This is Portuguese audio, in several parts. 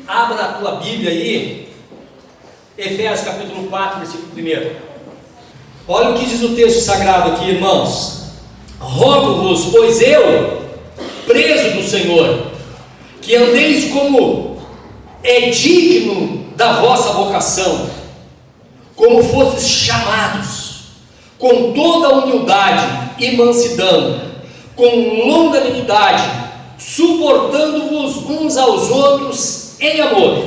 Abra a tua Bíblia aí, Efésios capítulo 4, versículo 1. Olha o que diz o texto sagrado aqui, irmãos. Rogo-vos, pois eu, preso do Senhor, que andeis como é digno da vossa vocação, como fostes chamados, com toda a humildade e mansidão, com longanimidade, suportando-vos uns aos outros em amor,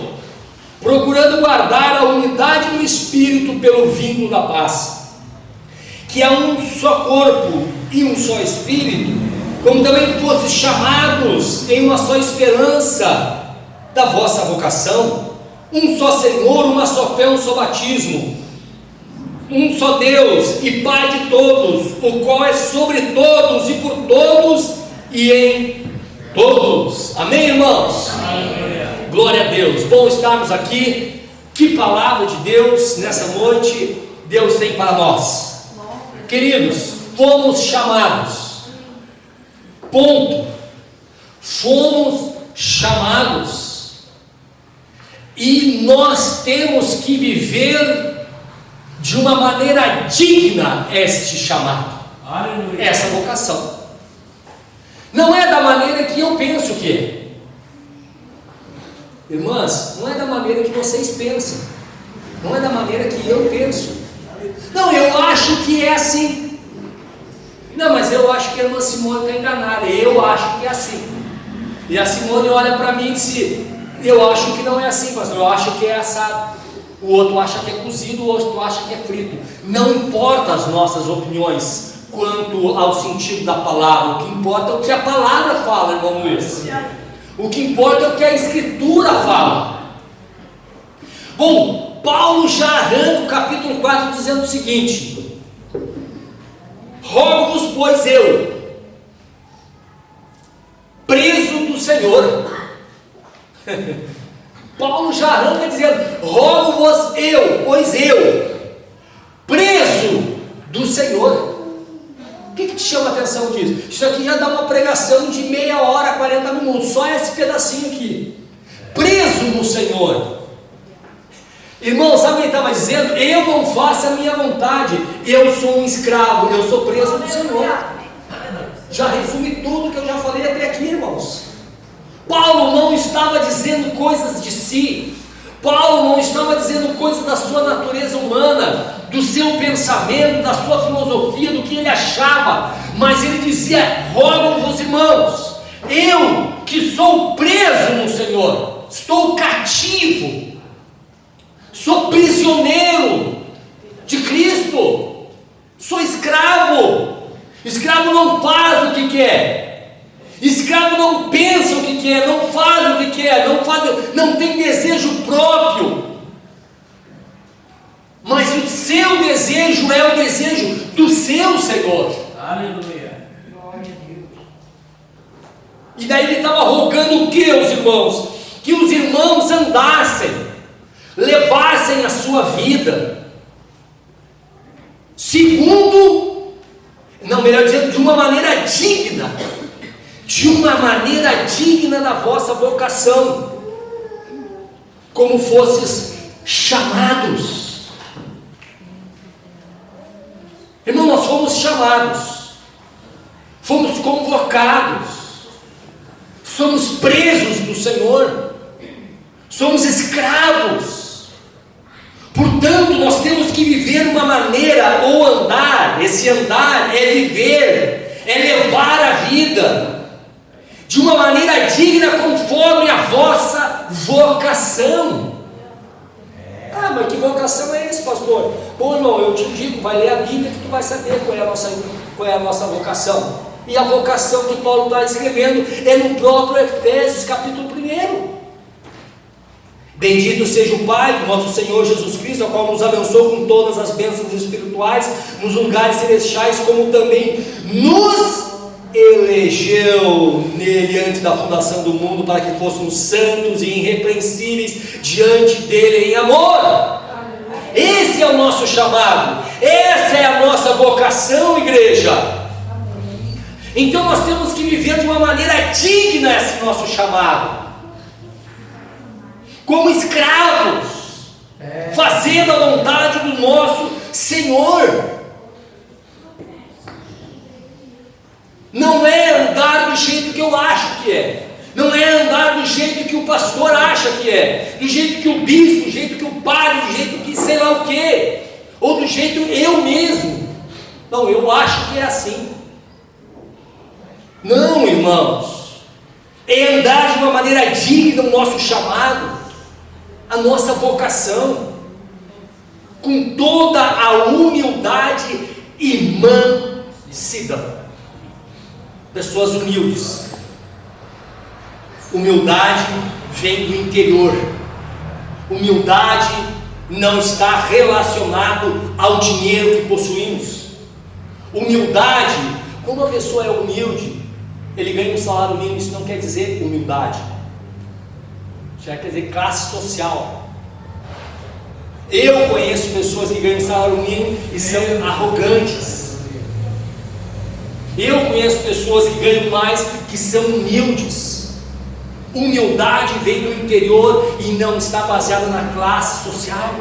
procurando guardar a unidade do Espírito pelo vínculo da paz, que há um só corpo e um só Espírito, como também fostes chamados em uma só esperança da vossa vocação, um só Senhor, uma só fé, um só batismo, um só Deus e Pai de todos, o qual é sobre todos e por todos e em todos. Amém, irmãos? Amém. Glória a Deus. Bom estarmos aqui. Que palavra de Deus nessa noite Deus tem para nós. Queridos, fomos chamados. Ponto. Fomos chamados. E nós temos que viver de uma maneira digna este chamado. Aleluia. Essa vocação. Não é da maneira que eu penso que é. Irmãs, não é da maneira que vocês pensam. Não é da maneira que eu penso. Não, eu acho que é assim. Não, mas eu acho que a irmã Simone está enganada. Eu acho que é assim. E a Simone olha para mim e diz: eu acho que não é assim, pastor. Eu acho que é assado. O outro acha que é cozido, o outro acha que é frito. Não importa as nossas opiniões quanto ao sentido da palavra. O que importa é o que a palavra fala, irmão Luiz. O que importa é o que a Escritura fala. Bom, Paulo já arranca o capítulo 4 dizendo o seguinte: rogo-vos, pois eu, preso do Senhor. Paulo já arranca dizendo: rogo-vos eu, pois eu, preso do Senhor. O que te chama a atenção disso? Isso aqui já dá uma pregação de meia hora, 40 minutos, só esse pedacinho aqui. Preso no Senhor. Irmão, sabe o que ele estava dizendo? Eu não faço a minha vontade, eu sou um escravo, eu sou preso do Senhor. Já resume tudo que eu já falei até aqui, irmãos. Paulo não estava dizendo coisas de si. Paulo não estava dizendo coisas da sua natureza humana, do seu pensamento, da sua filosofia, do que ele achava, mas ele dizia: rogo-vos, irmãos, eu que sou preso no Senhor, estou cativo, sou prisioneiro de Cristo, sou escravo. Escravo não faz o que quer, escravo não pensa o que quer, não faz o que quer, não tem desejo próprio. Mas o seu desejo é o desejo do seu Senhor. Aleluia. E daí ele estava rogando o que, os irmãos? Que os irmãos andassem, levassem a sua vida segundo, não, melhor dizendo, de uma maneira digna. De uma maneira digna da vossa vocação, como fosses chamados. Irmão, nós fomos chamados, fomos convocados, somos presos do Senhor, somos escravos. Portanto, nós temos que viver uma maneira, ou andar, esse andar é viver, é levar a vida de uma maneira digna conforme a vossa vocação. Ah, mas que vocação é esse, pastor? Bom, irmão, eu te digo, vai ler a Bíblia que tu vai saber qual é a nossa vocação. E a vocação que Paulo está escrevendo é no próprio Efésios capítulo 1. Bendito seja o Pai do nosso Senhor Jesus Cristo, ao qual nos abençoou com todas as bênçãos espirituais nos lugares celestiais, como também nos elegeu nele antes da fundação do mundo, para que fôssemos santos e irrepreensíveis diante dele em amor. Esse é o nosso chamado, essa é a nossa vocação, igreja. Então nós temos que viver de uma maneira digna esse nosso chamado. como escravos, fazendo a vontade do nosso Senhor. Não é andar do jeito que eu acho que é. Não é andar do jeito que o pastor acha que é. Do jeito que o bispo, do jeito que o padre, do jeito que sei lá o quê. Ou do jeito eu mesmo. Não, eu acho que é assim. Não, irmãos. É andar de uma maneira digna do nosso chamado, a nossa vocação, com toda a humildade e mansidão. Pessoas humildes. Humildade vem do interior. Humildade não está relacionado ao dinheiro que possuímos. Humildade, quando a pessoa é humilde, ele ganha um salário mínimo, isso não quer dizer humildade. Isso quer dizer classe social. Eu conheço pessoas que ganham salário mínimo e são arrogantes. Eu conheço pessoas que ganham mais, que são humildes. Humildade vem do interior e não está baseada na classe social.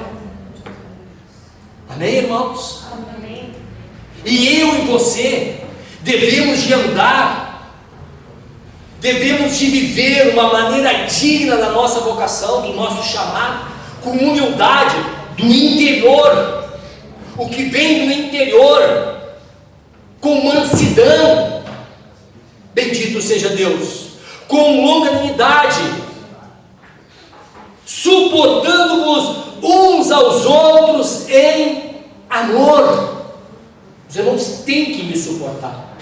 Amém, irmãos? Amém. E eu e você devemos de andar, devemos de viver uma maneira digna da nossa vocação, do nosso chamado, com humildade do interior. O que vem do interior, com mansidão, bendito seja Deus, com longanimidade, suportando-vos uns aos outros em amor. Os irmãos têm que me suportar.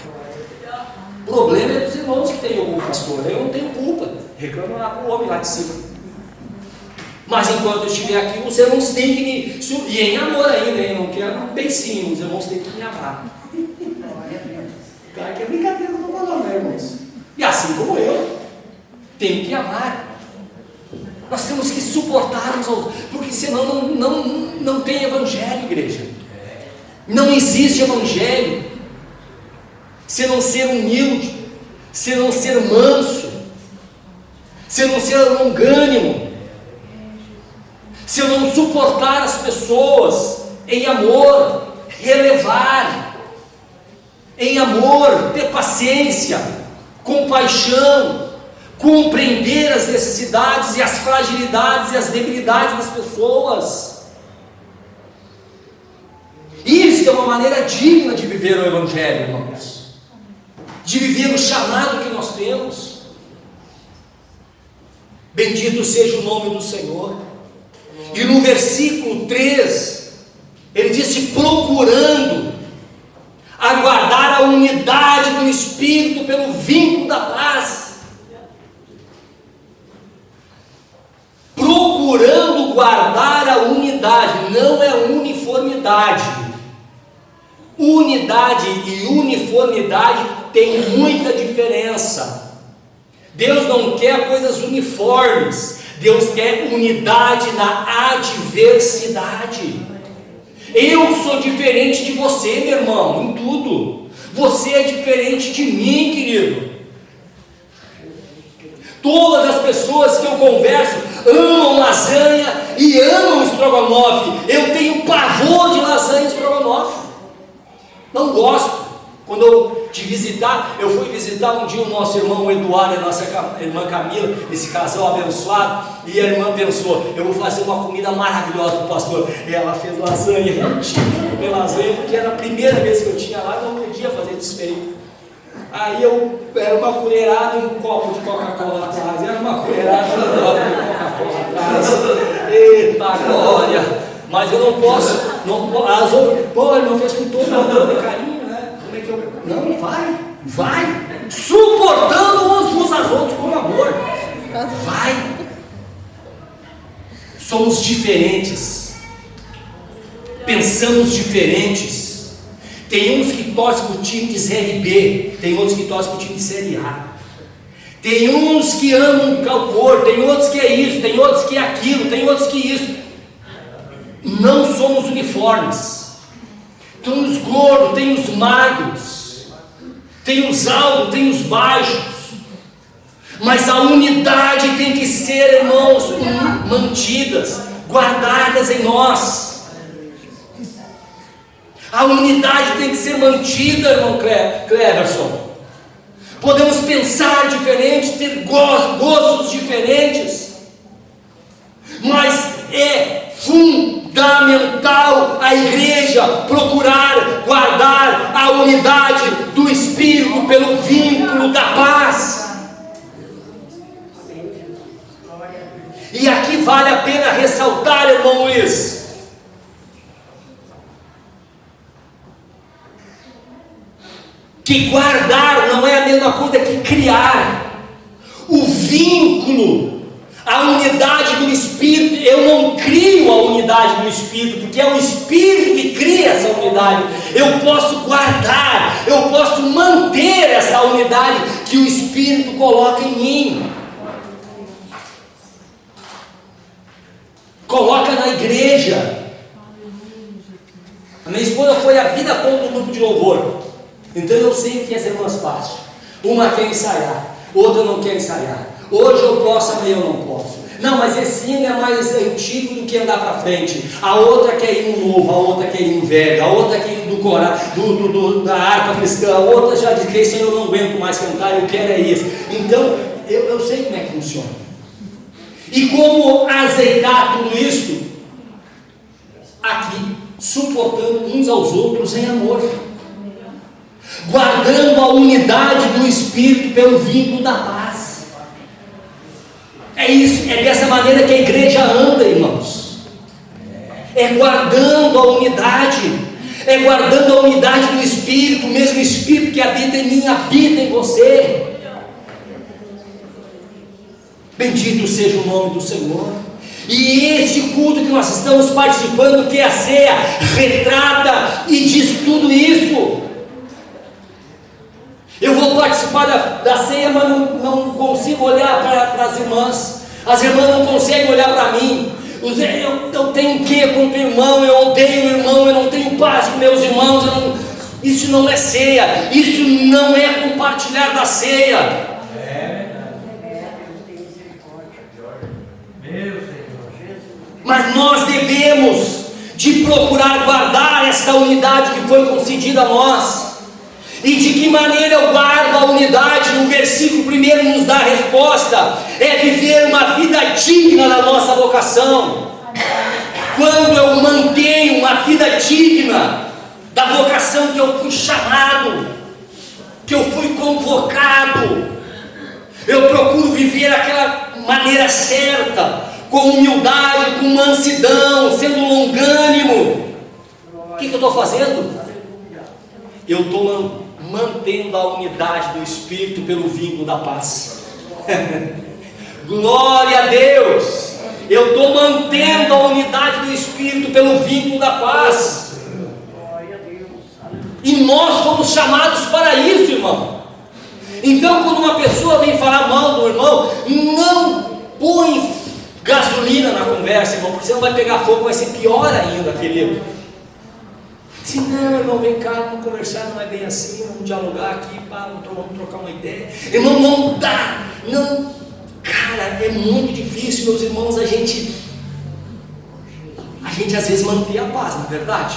O problema é dos irmãos que tem algum pastor. Eu não tenho culpa, reclamo lá para o homem lá de cima. Mas enquanto eu estiver aqui, os irmãos têm que me e em amor ainda, eu não quero um beicinho, os irmãos têm que me amar. Claro que é brincadeira, não vou falar, né, irmãos? E assim como eu, tenho que amar. Nós temos que suportar uns aos outros, porque senão não tem evangelho, igreja. Não existe evangelho se não ser humilde, se não ser manso, se não ser longânimo, se eu não suportar as pessoas em amor, relevar em amor, ter paciência, compaixão, compreender as necessidades e as fragilidades e as debilidades das pessoas. Isso é uma maneira digna de viver o Evangelho, irmãos, de viver o chamado que nós temos. Bendito seja o nome do Senhor. E no versículo 3, ele disse: procurando aguardar a unidade do Espírito pelo vínculo da paz. Procurando guardar a unidade, não é uniformidade. Unidade e uniformidade tem muita diferença. Deus não quer coisas uniformes, Deus quer unidade na adversidade. Eu sou diferente de você, meu irmão, em tudo. Você é diferente de mim, querido. Todas as pessoas que eu converso amam lasanha e amam estrogonofe. Eu tenho pavor de lasanha e estrogonofe. Não gosto. Quando eu te visitar, eu fui visitar um dia o nosso irmão Eduardo e a nossa irmã Camila, esse casal abençoado, e a irmã pensou: eu vou fazer uma comida maravilhosa para o pastor. E ela fez lasanha, eu não tinha que comer lasanha, porque era a primeira vez que eu tinha lá, não podia fazer desfeito. Aí era uma colherada e um copo de Coca-Cola atrás, era uma colherada e um copo de Coca-Cola atrás. Eita glória! Mas eu não posso, as outras, pô, ele não fez com todo amor e carinho, né? Como é que eu. Não, vai, suportando uns aos outros com amor. Vai. Somos diferentes, pensamos diferentes. Tem uns que torcem para o time de Série B, tem outros que torcem para o time de Série A. Tem uns que amam o cor, tem outros que é isso, tem outros que é aquilo, tem outros que isso. Não somos uniformes. Tem os gordos, tem os magros, tem os altos, tem os baixos. Mas a unidade tem que ser, irmãos, mantidas, guardadas em nós. A unidade tem que ser mantida, irmão Cleverson. Podemos pensar diferente, ter gostos diferentes, mas é fundamental a igreja procurar guardar a unidade do Espírito pelo vínculo da paz. E aqui vale a pena ressaltar, irmão Luiz, que guardar não é a mesma coisa que criar. O vínculo, a unidade do Espírito, eu não crio a unidade do Espírito, porque é o Espírito que cria essa unidade. Eu posso guardar, eu posso manter essa unidade que o Espírito coloca em mim. Coloca na igreja. A minha esposa foi a vida toda no grupo de louvor, então eu sei o que as irmãs passam. Uma quer ensaiar, outra não quer ensaiar. Hoje eu posso, amanhã eu não posso. Não, mas esse hino é mais antigo do que andar para frente. A outra quer ir no novo, a outra quer ir no velho, a outra quer ir do coral, da harpa cristã, a outra já diz que isso eu não aguento mais cantar, eu quero é isso. Então, eu sei como é que funciona. E como azeitar tudo isso? Aqui, suportando uns aos outros em amor, guardando a unidade do Espírito pelo vínculo da paz. É isso, é dessa maneira que a igreja anda, irmãos. É guardando a unidade, é guardando a unidade do Espírito, o mesmo Espírito que habita em mim, habita em você. Bendito seja o nome do Senhor. E esse culto que nós estamos participando, que é a ceia, retrata e diz tudo isso. Eu vou participar da ceia, mas não consigo olhar para as irmãs. As irmãs não conseguem olhar para mim. Eu tenho o que contra o irmão? Eu odeio o irmão, eu não tenho paz com meus irmãos. Isso não é ceia, isso não é compartilhar da ceia. Mas nós devemos de procurar guardar esta unidade que foi concedida a nós. E de que maneira eu guardo a unidade? No versículo primeiro nos dá a resposta: é viver uma vida digna da nossa vocação. Quando eu mantenho uma vida digna da vocação que eu fui chamado, que eu fui convocado, eu procuro viver aquela maneira certa, com humildade, com mansidão, sendo longânimo. O que eu estou fazendo? Eu estou mantendo a unidade do Espírito pelo vínculo da paz. Glória a Deus! Eu estou mantendo a unidade do Espírito pelo vínculo da paz. E nós fomos chamados para isso, irmão. Então, quando uma pessoa vem falar mal do irmão, não põe gasolina na conversa, irmão, porque você não vai pegar fogo, vai ser pior ainda, querido. Se não, irmão, vem cá, vamos conversar, não é bem assim, vamos dialogar aqui, vamos trocar uma ideia. Irmão, não dá, não, cara, é muito difícil, meus irmãos, a gente às vezes manter a paz, não é verdade?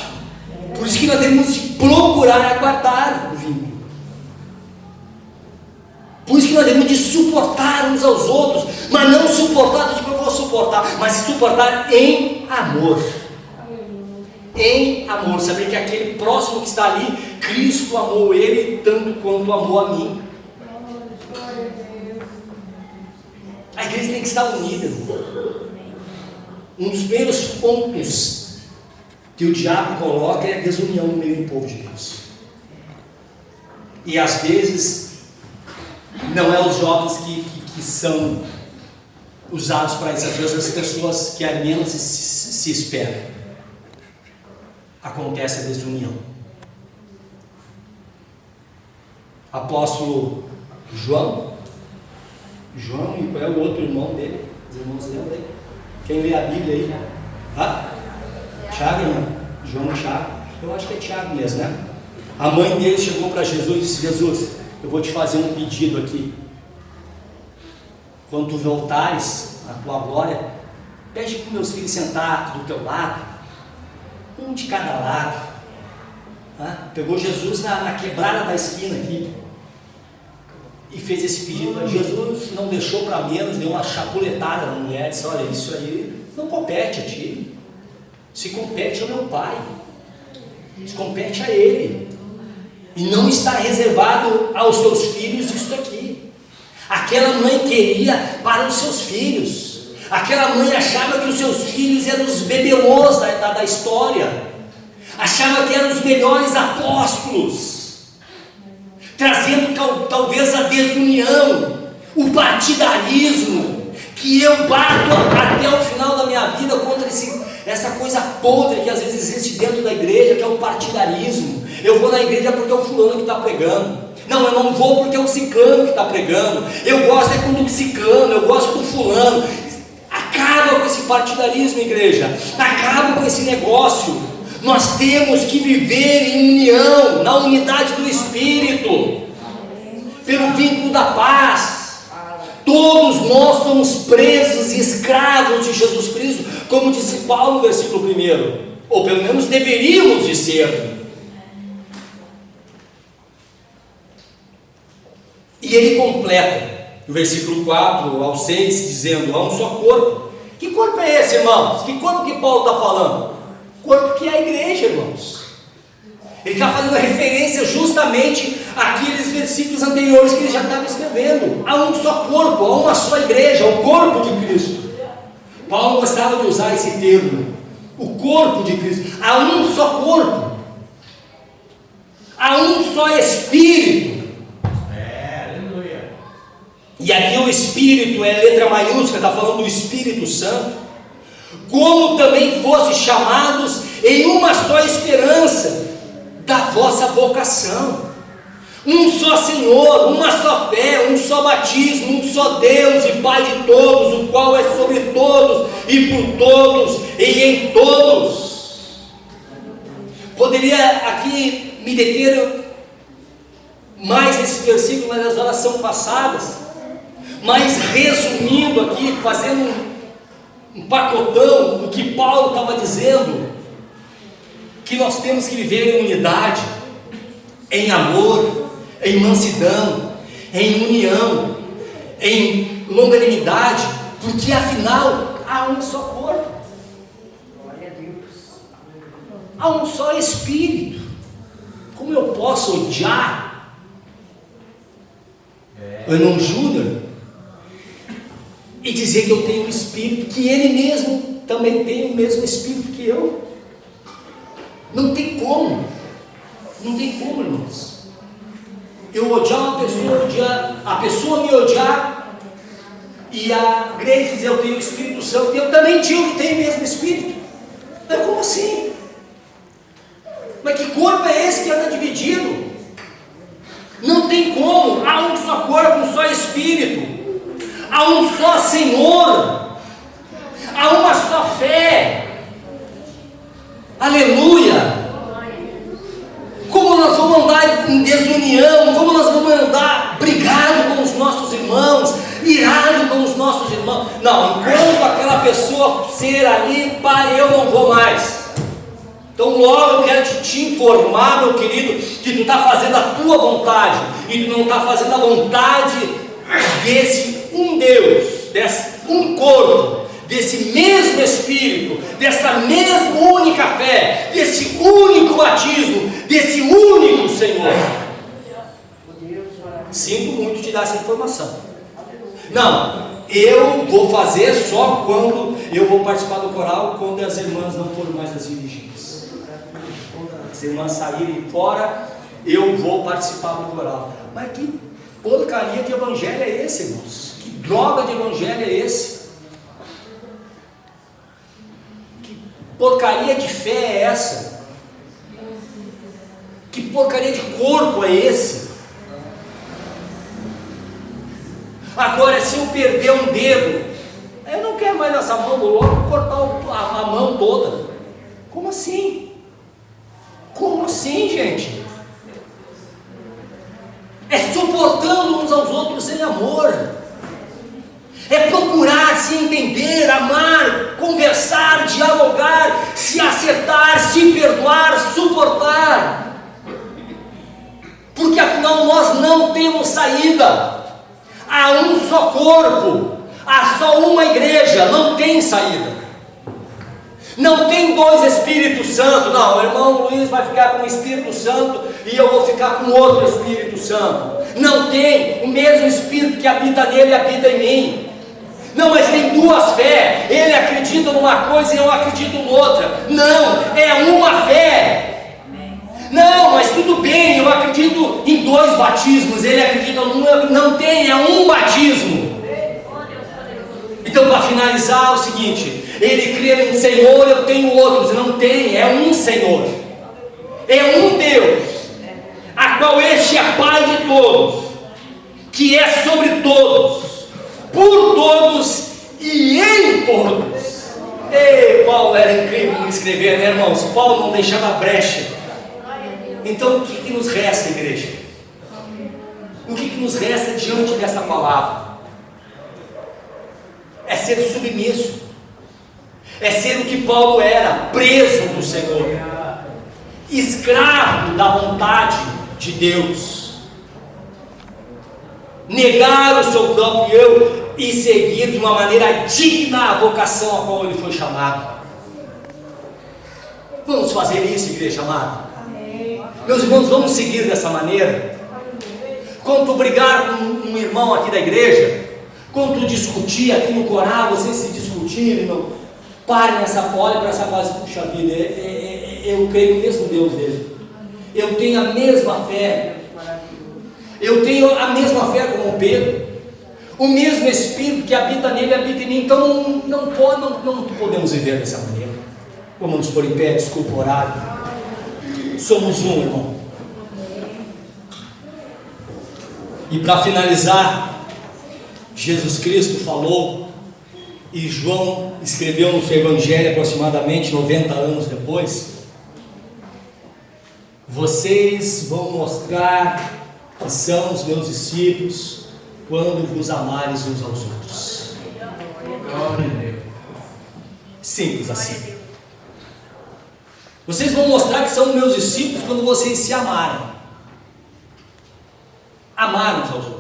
Por isso que nós devemos procurar aguardar o vínculo. Por isso que nós devemos de suportar uns aos outros, mas não suportar, tipo, eu vou suportar, mas suportar em amor. Em amor, saber que aquele próximo que está ali, Cristo amou ele tanto quanto amou a mim. A igreja tem que estar unida. Um dos primeiros pontos que o diabo coloca é a desunião no meio do povo de Deus. E às vezes não é os jovens que são usados para isso, às vezes as pessoas que a menos se esperam. Acontece a desunião. Apóstolo João e qual é o outro irmão dele? Os irmãos lembram aí? Quem lê a Bíblia aí? Tiago, irmão? João e Tiago. Eu acho que é Tiago mesmo, né? A mãe dele chegou para Jesus e disse: Jesus, eu vou te fazer um pedido aqui. Quando tu voltares à tua glória, Pede para os meus filhos sentar do teu lado, um de cada lado. Pegou Jesus na quebrada da esquina aqui e fez esse pedido. Jesus não deixou para menos, deu uma chapuletada na mulher, disse: olha, isso aí não compete a ti, se compete ao meu pai, se compete a ele, e não está reservado aos teus filhos isso aqui. Aquela mãe queria para os seus filhos. Aquela mãe achava que os seus filhos eram os bebelôs da história, achava que eram os melhores apóstolos, trazendo talvez a desunião, o partidarismo, que eu bato até o final da minha vida contra essa coisa podre que às vezes existe dentro da igreja, que é o partidarismo. Eu vou na igreja porque é o fulano que está pregando. Não, eu não vou porque é o ciclano que está pregando. Eu gosto do ciclano, eu gosto do fulano. Acaba com esse partidarismo, igreja. Acaba com esse negócio. Nós temos que viver em união, na unidade do Espírito, pelo vínculo da paz. Todos nós somos presos e escravos de Jesus Cristo, como disse Paulo no versículo 1, ou pelo menos deveríamos de ser. E ele completa no versículo 4 ao 6, dizendo: há um só corpo. Que corpo é esse, irmãos? Que corpo que Paulo está falando? Corpo que é a igreja, irmãos. Ele está fazendo referência justamente àqueles versículos anteriores que ele já estava escrevendo. Há um só corpo, há uma só igreja, o corpo de Cristo. Paulo gostava de usar esse termo, o corpo de Cristo. Há um só corpo, há um só Espírito. E aqui o Espírito é letra maiúscula, está falando do Espírito Santo. Como também fosse chamados em uma só esperança da vossa vocação. Um só Senhor, uma só fé, um só batismo, um só Deus e Pai de todos, o qual é sobre todos e por todos e em todos. Poderia aqui me deter mais nesse versículo nas orações passadas, mas resumindo aqui, fazendo um pacotão do que Paulo estava dizendo, que nós temos que viver em unidade, em amor, em mansidão, em união, em longanimidade, porque afinal há um só corpo, há um só Espírito. Como eu posso odiar o irmão Júnior e dizer que eu tenho um Espírito, que ele mesmo também tem o mesmo Espírito que eu? Não tem como, irmãos. Eu odiar uma pessoa, a pessoa me odiar, e a Grace dizer: eu tenho o Espírito Santo, e eu também digo que tenho o mesmo Espírito. Mas como assim? Mas que corpo é esse que anda dividido? Não tem como. Há um só corpo, um só Espírito, há um só Senhor, há uma só fé. Aleluia! Como nós vamos andar em desunião? Como nós vamos andar brigado com os nossos irmãos, irado com os nossos irmãos? Não, enquanto aquela pessoa ser ali, pai, eu não vou mais. Então logo eu quero te informar, meu querido, que tu está fazendo a tua vontade, e tu não está fazendo a vontade desse um Deus, desse um corpo, desse mesmo Espírito, dessa mesma única fé, desse único batismo, desse único Senhor. Sinto muito te dar essa informação. Não, eu vou fazer só quando eu vou participar do coral, quando as irmãs não forem mais as dirigentes. Quando as irmãs saírem fora, eu vou participar do coral. Mas que porcaria de evangelho é esse, irmãos? Que droga de evangelho é esse? Que porcaria de fé é essa? Que porcaria de corpo é esse? Agora, se eu perder um dedo, eu não quero mais essa mão, vou logo cortar a mão toda. Como assim? Como assim, gente? É suportando uns aos outros em amor, é procurar se entender, amar com corpo, há só uma igreja, não tem saída. Não tem dois Espíritos Santos. Não, o irmão Luiz vai ficar com o Espírito Santo e eu vou ficar com outro Espírito Santo. Não tem. O mesmo Espírito que habita nele habita em mim. Não, mas tem duas fés. Ele acredita numa coisa e eu acredito em outra. Não, é uma fé. Não, mas tudo bem, eu acredito em dois batismos. Ele acredita num. Não tem, é um batismo. Então, para finalizar, é o seguinte: ele crê num Senhor, eu tenho outros. Não tem, é um Senhor, é um Deus, a qual este é Pai de todos, que é sobre todos, por todos e em todos. E Paulo era incrível em escrever, né, irmãos? Paulo não deixava brecha. Então, o que nos resta, igreja? O que nos resta diante dessa palavra? É ser submisso, é ser o que Paulo era, preso do Senhor, escravo da vontade de Deus, negar o seu próprio eu e seguir de uma maneira digna a vocação a qual ele foi chamado. Vamos fazer isso, igreja amada? Meus irmãos, vamos seguir dessa maneira. Quando tu brigar com um irmão aqui da igreja, quando tu discutir aqui no coral, vocês se discutirem, não parem nessa bola para essa base. Puxa vida, eu creio no mesmo Deus dele, eu tenho a mesma fé, eu tenho a mesma fé como Pedro, o mesmo Espírito que habita nele habita em mim. Então não podemos viver dessa maneira. Vamos nos pôr em pé, desculpa o horário. Somos um, irmão. E para finalizar, Jesus Cristo falou, e João escreveu no seu Evangelho aproximadamente 90 anos depois: vocês vão mostrar que são os meus discípulos quando vos amares uns aos outros. Simples assim. Vocês vão mostrar que são meus discípulos quando vocês se amarem. Amar uns aos outros.